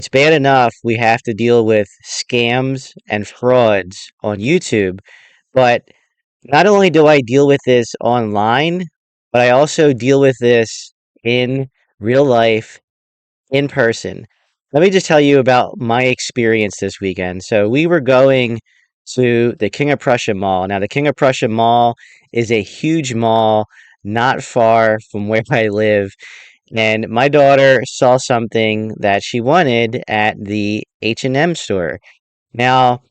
It's bad enough we have to deal with scams and frauds on YouTube, but not only do I deal with this online, but I also deal with this in real life, in person. Let me just tell you about my experience this weekend. So we were going to the King of Prussia Mall. Now, the King of Prussia Mall is a huge mall not far from where I live. And my daughter saw something that she wanted at the H&M store. Now,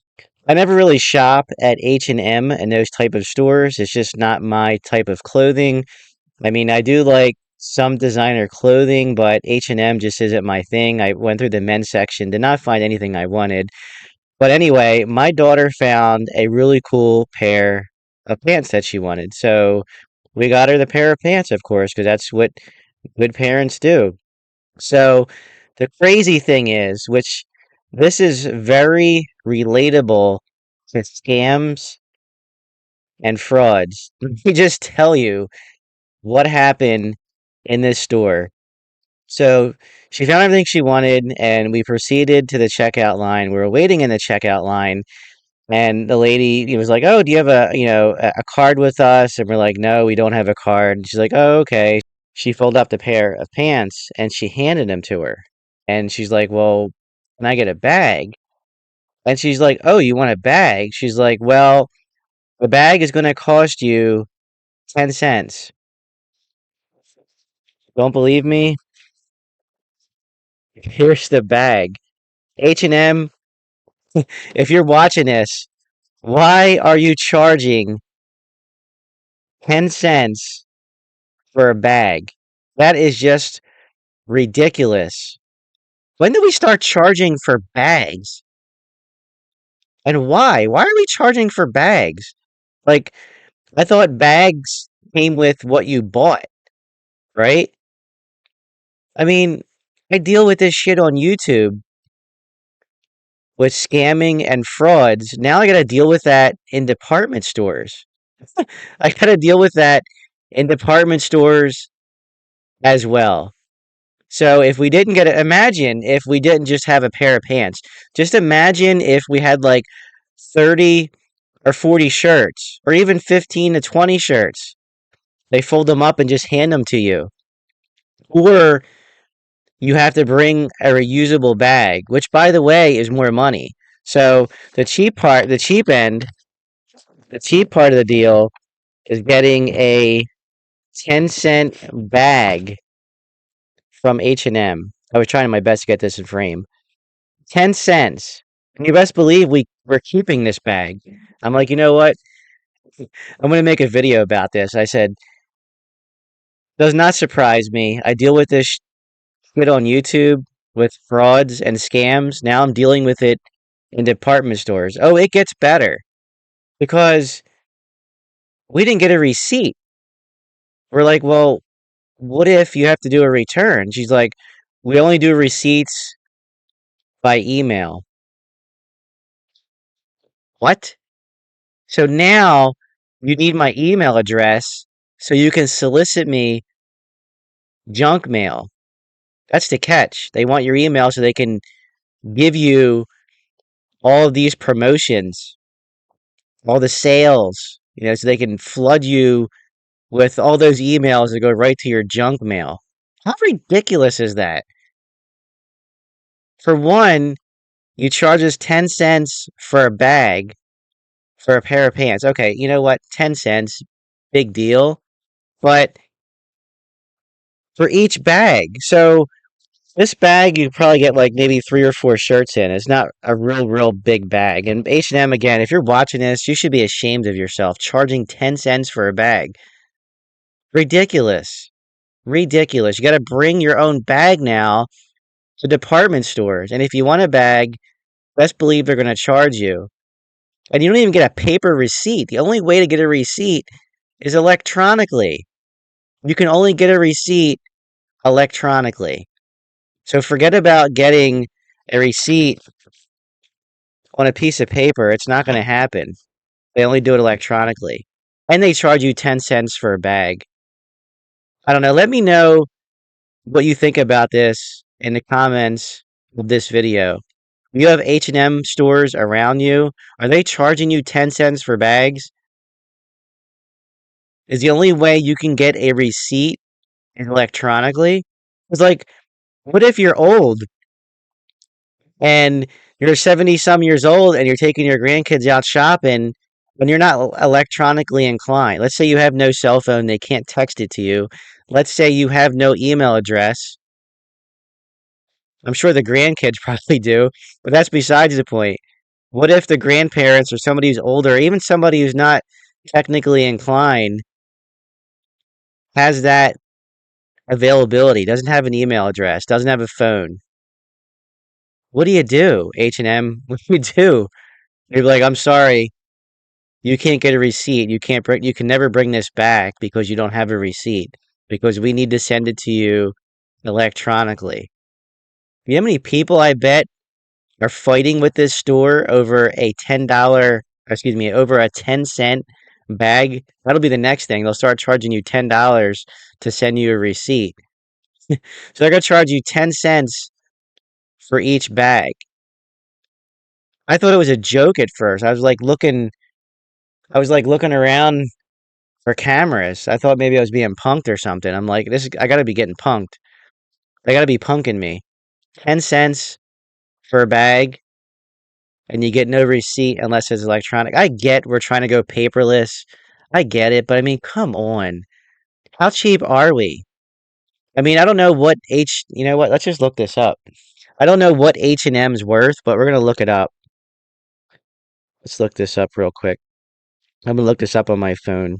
I never really shop at H&M and those type of stores. It's just not my type of clothing. I mean, I do like some designer clothing, but H&M just isn't my thing. I went through the men's section, did not find anything I wanted. But anyway, my daughter found a really cool pair of pants that she wanted. So we got her the pair of pants, of course, because that's what good parents do. So the crazy thing is, which this is very relatable to scams and frauds. Let me just tell you what happened in this store. So she found everything she wanted, and we proceeded to the checkout line. We were waiting in the checkout line, and the lady was like, "Oh, do you have a card with us?" And we're like, "No, we don't have a card." And she's like, "Oh, okay." She folded up the pair of pants and she handed them to her. And she's like, "Well, can I get a bag?" And she's like, "Oh, you want a bag?" She's like, "Well, the bag is going to cost you 10 cents. Don't believe me? Here's the bag. H&M, if you're watching this, why are you charging 10 cents for a bag? That is just ridiculous. When did we start charging for bags? And why? Why are we charging for bags? Like, I thought bags came with what you bought, right? I mean, I deal with this shit on YouTube with scamming and frauds. Now I got to deal with that in department stores. I got to deal with that in department stores as well. So if we didn't get it, imagine if we didn't just have a pair of pants. Just imagine if we had like 30 or 40 shirts, or even 15 to 20 shirts. They fold them up and just hand them to you. Or you have to bring a reusable bag, which by the way is more money. So the cheap part of the deal is getting a 10-cent bag from H&M. I was trying my best to get this in frame. 10 cents. And you best believe we're keeping this bag. I'm like, you know what? I'm going to make a video about this. I said, does not surprise me. I deal with this shit on YouTube with frauds and scams. Now I'm dealing with it in department stores. Oh, it gets better because we didn't get a receipt. We're like, well, what if you have to do a return? She's like, we only do receipts by email. What? So now you need my email address so you can solicit me junk mail. That's the catch. They want your email so they can give you all of these promotions, all the sales, so they can flood you with all those emails that go right to your junk mail. How ridiculous is that? For one, you charge us 10 cents for a bag for a pair of pants. Okay, you know what? 10 cents, big deal. But for each bag. So this bag you probably get like maybe 3 or 4 shirts in. It's not a real big bag. And H&M again, if you're watching this, you should be ashamed of yourself charging 10 cents for a bag. Ridiculous. Ridiculous. You got to bring your own bag now to department stores. And if you want a bag, best believe they're going to charge you. And you don't even get a paper receipt. The only way to get a receipt is electronically. You can only get a receipt electronically. So forget about getting a receipt on a piece of paper. It's not going to happen. They only do it electronically. And they charge you 10 cents for a bag. I don't know. Let me know what you think about this in the comments of this video. You have H&M stores around you. Are they charging you 10 cents for bags? Is the only way you can get a receipt electronically? It's like, what if you're old and you're 70 some years old and you're taking your grandkids out shopping when you're not electronically inclined? Let's say you have no cell phone, they can't text it to you. Let's say you have no email address. I'm sure the grandkids probably do, but that's besides the point. What if the grandparents or somebody who's older, even somebody who's not technically inclined, has that availability, doesn't have an email address, doesn't have a phone? What do you do, H&M? What do you do? You're like, I'm sorry, you can't get a receipt. You can never bring this back because you don't have a receipt because we need to send it to you electronically. You know how many people I bet are fighting with this store over a $10, excuse me, over a 10-cent bag? That'll be the next thing. They'll start charging you $10 to send you a receipt. So they're gonna charge you 10 cents for each bag. I thought it was a joke at first. I was like looking around for cameras. I thought maybe I was being punked or something. I'm like, I gotta be getting punked. They gotta be punking me. 10 cents for a bag and you get no receipt unless it's electronic. I get we're trying to go paperless. I get it, but I mean, come on. How cheap are we? I mean, I don't know what you know what? Let's just look this up. I don't know what H&M's worth, but we're gonna look it up. Let's look this up real quick. I'm gonna look this up on my phone.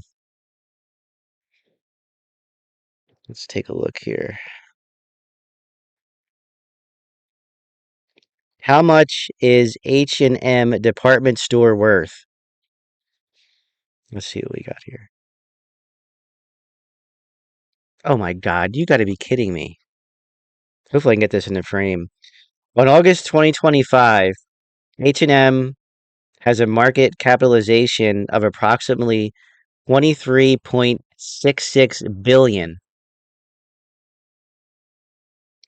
Let's take a look here. How much is H&M department store worth? Let's see what we got here. Oh my God, you got to be kidding me. Hopefully I can get this in the frame. On August 2025, H&M has a market capitalization of approximately 23.66 billion.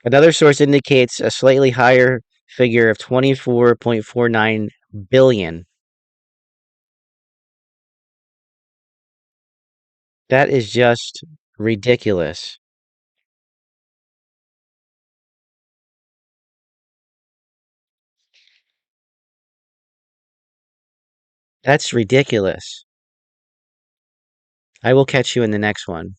Another source indicates a slightly higher figure of 24.49 billion. That is just ridiculous. That's ridiculous. I will catch you in the next one.